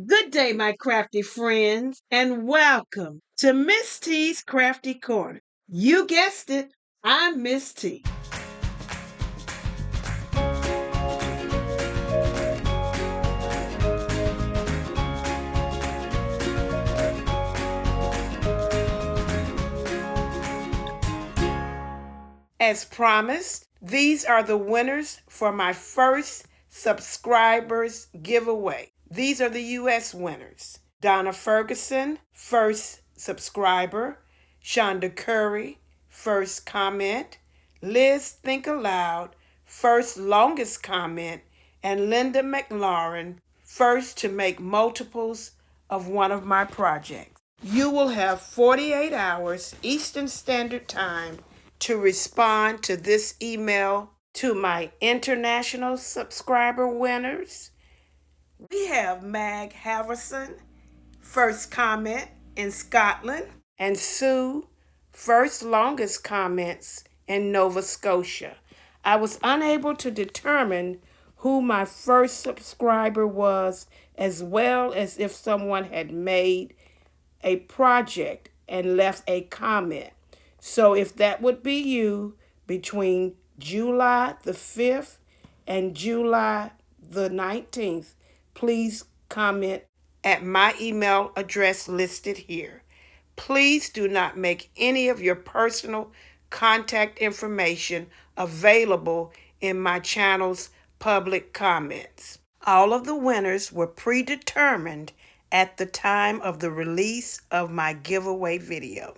Good day, my crafty friends, and welcome to Miss T's Crafty Corner. You guessed it, I'm Miss T. As promised, these are the winners for my first subscribers giveaway. These are the U.S. winners. Donna Ferguson, first subscriber. Shonda Curry, first comment. Liz Think Aloud, first longest comment. And Linda McLaurin, first to make multiples of one of my projects. You will have 48 hours Eastern Standard Time to respond to this email to my international subscriber winners. We have Mag Haverson, first comment in Scotland, and Sue, first longest comments in Nova Scotia. I was unable to determine who my first subscriber was, as well as if someone had made a project and left a comment. So if that would be you, between July the 5th and July the 19th, please comment at my email address listed here. Please do not make any of your personal contact information available in my channel's public comments. All of the winners were predetermined at the time of the release of my giveaway video.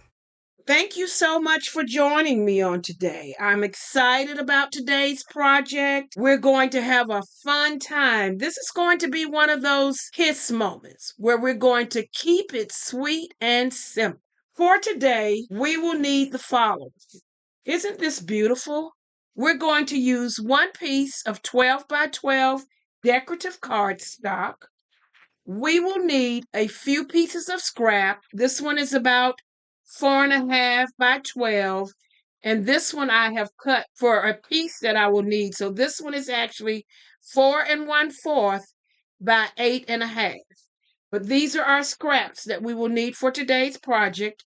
Thank you so much for joining me on today. I'm excited about today's project. We're going to have a fun time. This is going to be one of those kiss moments where we're going to keep it sweet and simple. For today, we will need the following. Isn't this beautiful? We're going to use one piece of 12 by 12 decorative cardstock. We will need a few pieces of scrap. This one is about 4.5 by 12. And this one I have cut for a piece that I will need. So this one is actually 4 1/4 by 8.5. But these are our scraps that we will need for today's project.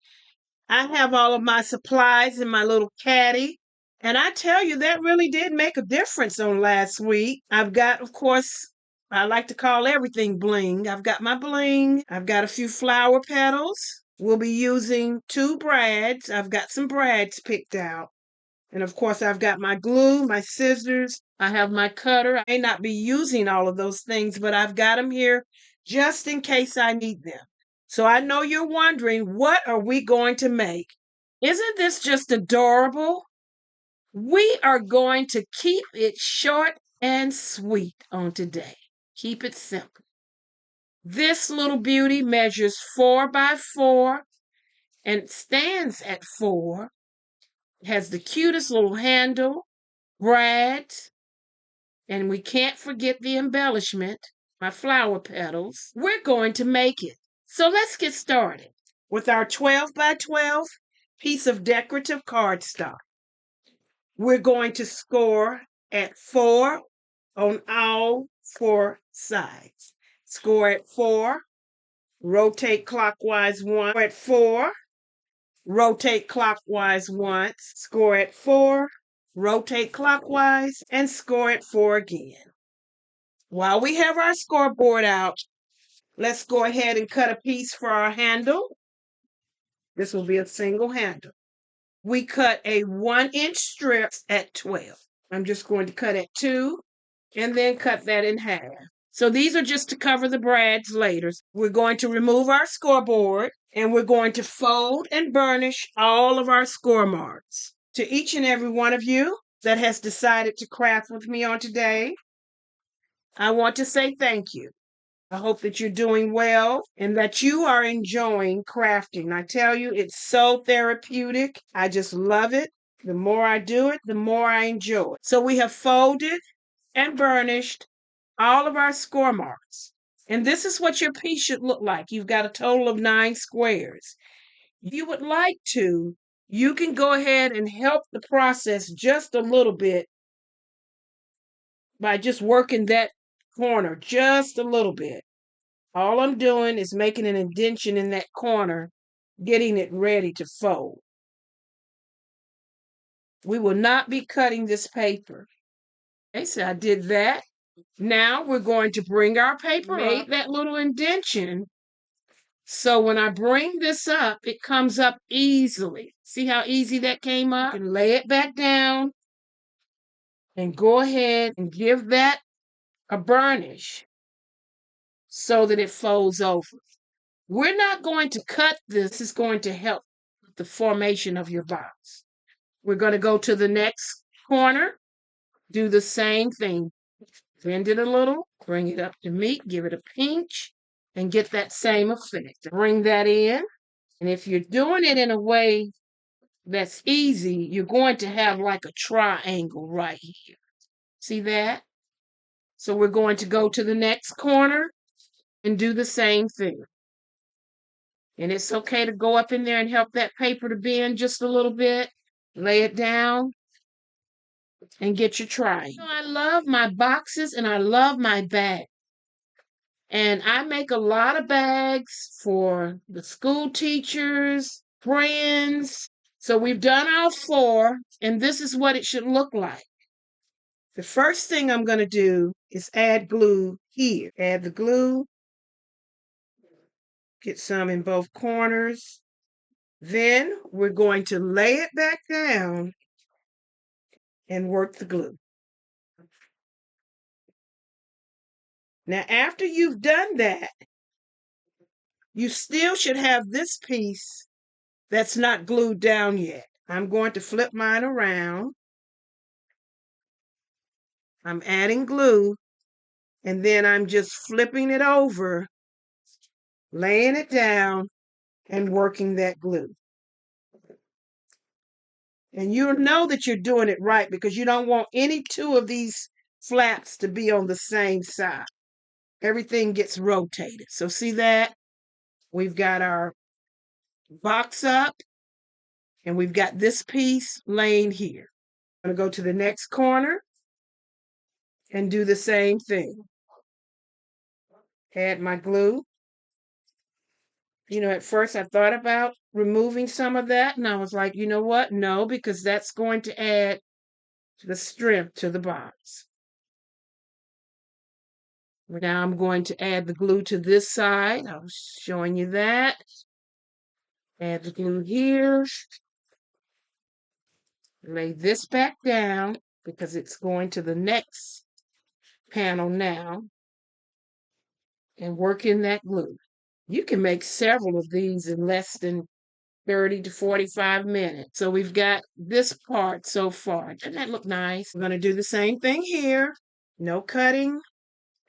I have all of my supplies in my little caddy. And I tell you, that really did make a difference on last week. I've got, of course, I like to call everything bling. I've got my bling. I've got a few flower petals. We'll be using 2 brads. I've got some brads picked out. And of course, I've got my glue, my scissors. I have my cutter. I may not be using all of those things, but I've got them here just in case I need them. So I know you're wondering, what are we going to make? Isn't this just adorable? We are going to keep it short and sweet on today. Keep it simple. This little beauty measures 4 by 4 and stands at 4. It has the cutest little handle, brads, and we can't forget the embellishment, my flower petals. We're going to make it. So let's get started with our 12 by 12 piece of decorative cardstock. We're going to score at 4 on all 4 sides. Score at 4, rotate clockwise 1 at 4, rotate clockwise once, score at 4, rotate clockwise, and score at 4 again. While we have our scoreboard out, let's go ahead and cut a piece for our handle. This will be a single handle. We cut a 1-inch strip at 12. I'm just going to cut at 2 and then cut that in half. So these are just to cover the brads later. We're going to remove our scoreboard and we're going to fold and burnish all of our score marks. To each and every one of you that has decided to craft with me on today, I want to say thank you. I hope that you're doing well and that you are enjoying crafting. I tell you, it's so therapeutic. I just love it. The more I do it, the more I enjoy it. So we have folded and burnished all of our score marks. And this is what your piece should look like. You've got a total of 9 squares. If you would like to, you can go ahead and help the process just a little bit by just working that corner just a little bit. All I'm doing is making an indentation in that corner, getting it ready to fold. We will not be cutting this paper. Okay, so I did that. Now we're going to bring our paper up, that little indentation. So when I bring this up, it comes up easily. See how easy that came up? You can lay it back down and go ahead and give that a burnish so that it folds over. We're not going to cut this. This is going to help the formation of your box. We're going to go to the next corner, do the same thing. Bend it a little, bring it up to meet, give it a pinch, and get that same effect. Bring that in. And if you're doing it in a way that's easy, you're going to have like a triangle right here. See that? So we're going to go to the next corner and do the same thing. And it's okay to go up in there and help that paper to bend just a little bit. Lay it down and get your triangle. I love my boxes and I love my bags. And I make a lot of bags for the school teachers, friends. So we've done all 4, and this is what it should look like. The first thing I'm going to do is add glue here. Add the glue. Get some in both corners. Then we're going to lay it back down and work the glue. Now, after you've done that, you still should have this piece that's not glued down yet. I'm going to flip mine around. I'm adding glue, and then I'm just flipping it over, laying it down, and working that glue. And you'll know that you're doing it right because you don't want any 2 of these flaps to be on the same side. Everything gets rotated. So see that? We've got our box up, and we've got this piece laying here. I'm going to go to the next corner and do the same thing. Add my glue. You know, at first I thought about removing some of that, and I was like, you know what? No, because that's going to add the strength to the box. Now I'm going to add the glue to this side. I was showing you that. Add the glue here. Lay this back down because it's going to the next panel now. And work in that glue. You can make several of these in less than 30 to 45 minutes. So we've got this part so far. Doesn't that look nice? We're going to do the same thing here. No cutting.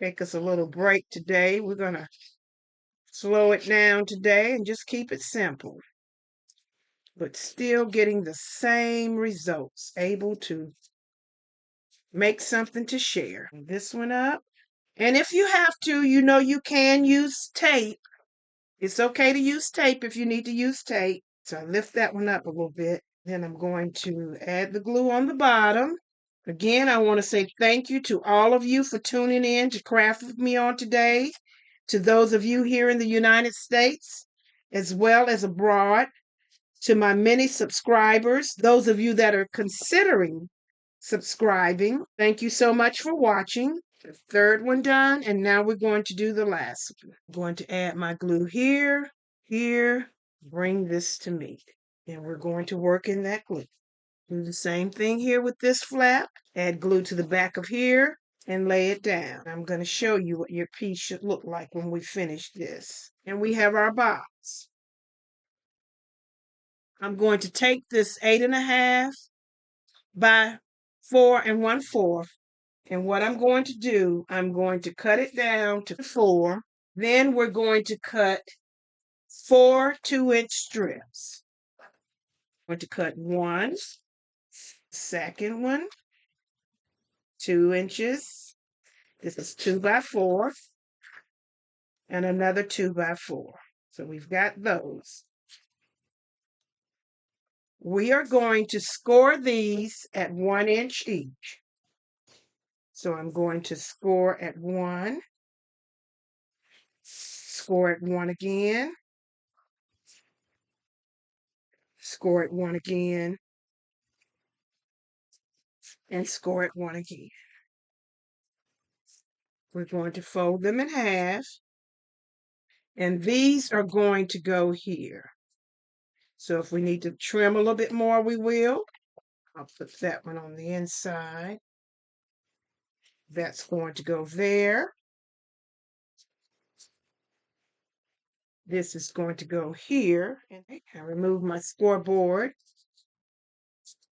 Take us a little break today. We're going to slow it down today and just keep it simple. But still getting the same results. Able to make something to share. This one up. And if you have to, you know you can use tape. It's okay to use tape if you need to use tape. So I lift that one up a little bit. Then I'm going to add the glue on the bottom. Again, I want to say thank you to all of you for tuning in to craft with me on today. To those of you here in the United States, as well as abroad. To my many subscribers, those of you that are considering subscribing, thank you so much for watching. The third one done, and now we're going to do the last one. I'm going to add my glue here, here, bring this to me. And we're going to work in that glue. Do the same thing here with this flap. Add glue to the back of here and lay it down. I'm going to show you what your piece should look like when we finish this. And we have our box. I'm going to take this 8.5 by 4 1/4. And what I'm going to do, I'm going to cut it down to 4. Then we're going to cut 4 2-inch strips. I'm going to cut one, second one, 2 inches. This is 2 by 4. And another 2 by 4. So we've got those. We are going to score these at 1 inch each. So I'm going to score at 1. score it 1 again, score it 1 again, and score it 1 again. We're going to fold them in half, and these are going to go here. So if we need to trim a little bit more, we will. I'll put that one on the inside. That's going to go there. This is going to go here. And I remove my scoreboard.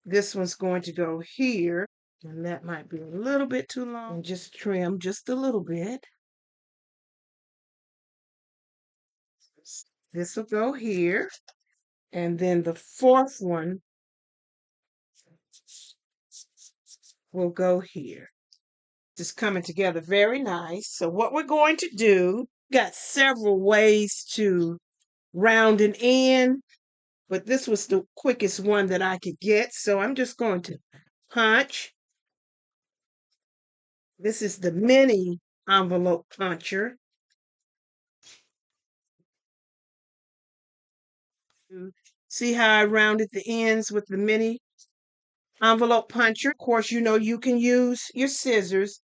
This one's going to go here. And that might be a little bit too long. And just trim just a little bit. This will go here. And then the fourth one will go here. It's coming together very nice. So what we're going to do, got several ways to round an end, but this was the quickest one that I could get. So I'm just going to punch. This is the mini envelope puncher. See how I rounded the ends with the mini envelope puncher? Of course, you know you can use your scissors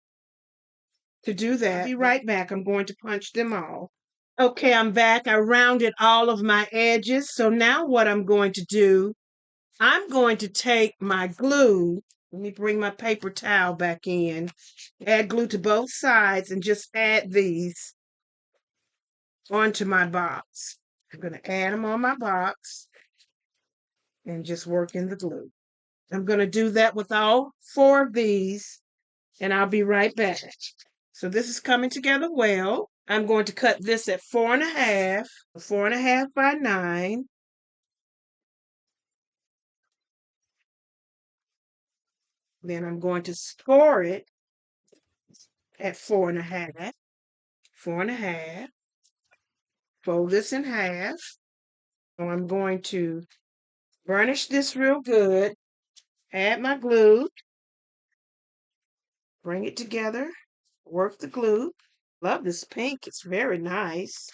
to do that. I'll be right back. I'm going to punch them all. Okay, I'm back. I rounded all of my edges. So now what I'm going to do, I'm going to take my glue. Let me bring my paper towel back in. Add glue to both sides and just add these onto my box. I'm going to add them on my box and just work in the glue. I'm going to do that with all 4 of these, and I'll be right back. So this is coming together well. I'm going to cut this at 4.5, 4.5 by 9. Then I'm going to score it at 4.5, 4.5. Fold this in half. So I'm going to burnish this real good. Add my glue. Bring it together. Work the glue. Love this pink. It's very nice.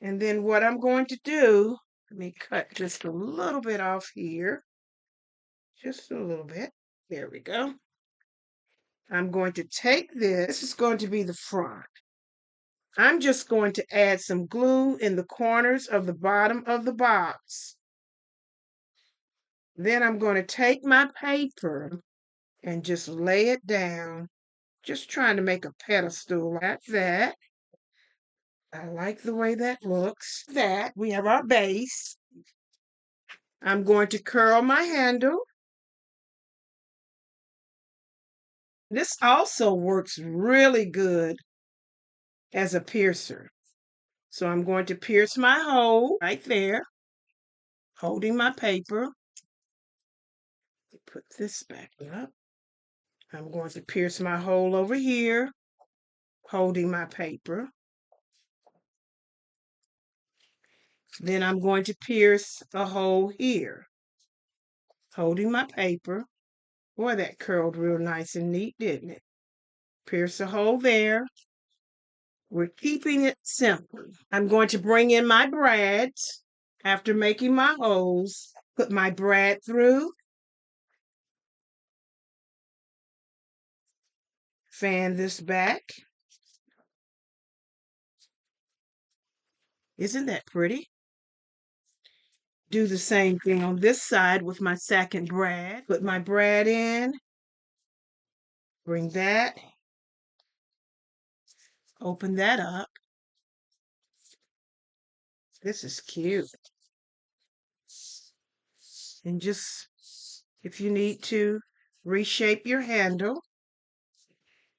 And then what I'm going to do, let me cut just a little bit off here. Just a little bit. There we go. I'm going to take this. This is going to be the front. I'm just going to add some glue in the corners of the bottom of the box. Then I'm going to take my paper and just lay it down. Just trying to make a pedestal like that. I like the way that looks. That we have our base. I'm going to curl my handle. This also works really good as a piercer. So I'm going to pierce my hole right there, holding my paper. Put this back up. I'm going to pierce my hole over here, holding my paper. Then I'm going to pierce a hole here, holding my paper. Boy, that curled real nice and neat, didn't it? Pierce a hole there. We're keeping it simple. I'm going to bring in my brads. After making my holes, put my brad through. Fan this back. Isn't that pretty? Do the same thing on this side with my second brad. Put my brad in. Bring that. Open that up. This is cute. And just, if you need to, reshape your handle.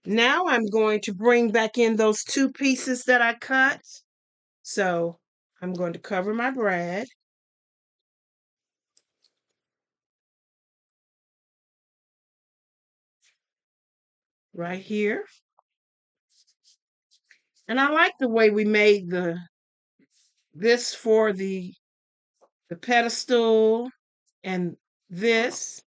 Now I'm going to bring back in those 2 pieces that I cut. So I'm going to cover my brad. Right here. And I like the way we made this for the pedestal and this.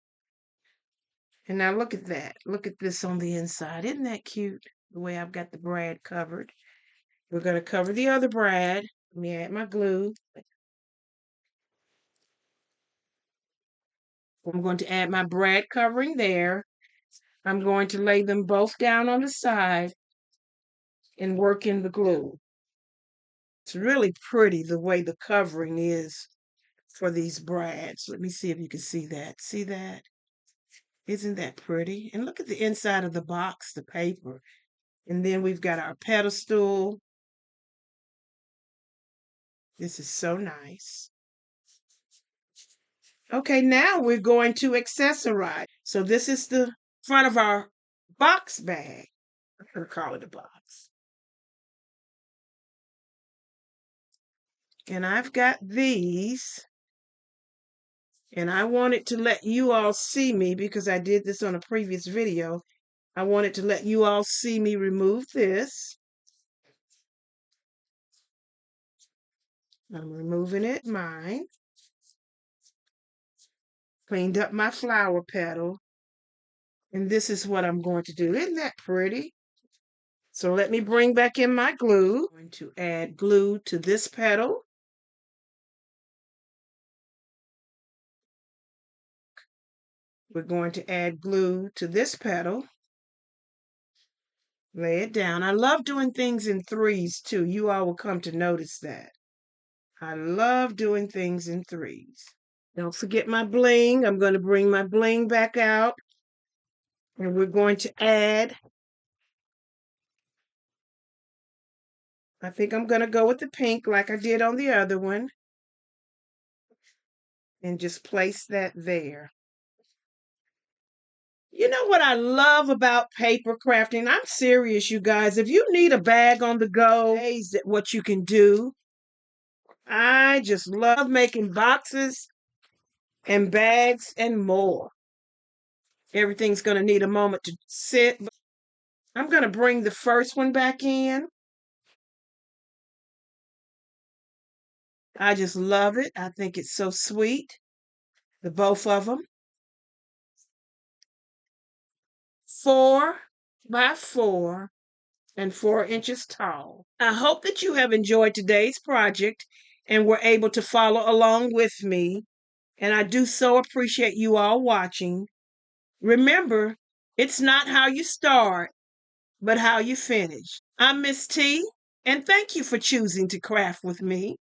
And now look at that. Look at this on the inside. Isn't that cute? The way I've got the brad covered. We're going to cover the other brad. Let me add my glue. I'm going to add my brad covering there. I'm going to lay them both down on the side and work in the glue. It's really pretty the way the covering is for these brads. Let me see if you can see that. See that? Isn't that pretty? And look at the inside of the box, the paper. And then we've got our pedestal. This is so nice. Okay, now we're going to accessorize. So this is the front of our box bag. I'm going to call it a box. And I've got these. And I wanted to let you all see me because I did this on a previous video. I wanted to let you all see me remove this. I'm removing it, mine. Cleaned up my flower petal. And this is what I'm going to do. Isn't that pretty? So let me bring back in my glue. I'm going to add glue to this petal. We're going to add glue to this petal. Lay it down. I love doing things in threes too. You all will come to notice that. I love doing things in threes. Don't forget my bling. I'm going to bring my bling back out. And we're going to add, I think I'm going to go with the pink like I did on the other one. And just place that there. You know what I love about paper crafting? I'm serious, you guys. If you need a bag on the go, what you can do. I just love making boxes and bags and more. Everything's going to need a moment to sit. I'm going to bring the first one back in. I just love it. I think it's so sweet. The both of them. 4 by 4 and 4 inches tall. I hope that you have enjoyed today's project and were able to follow along with me. And I do so appreciate you all watching. Remember, it's not how you start, but how you finish. I'm Miss T, and thank you for choosing to craft with me.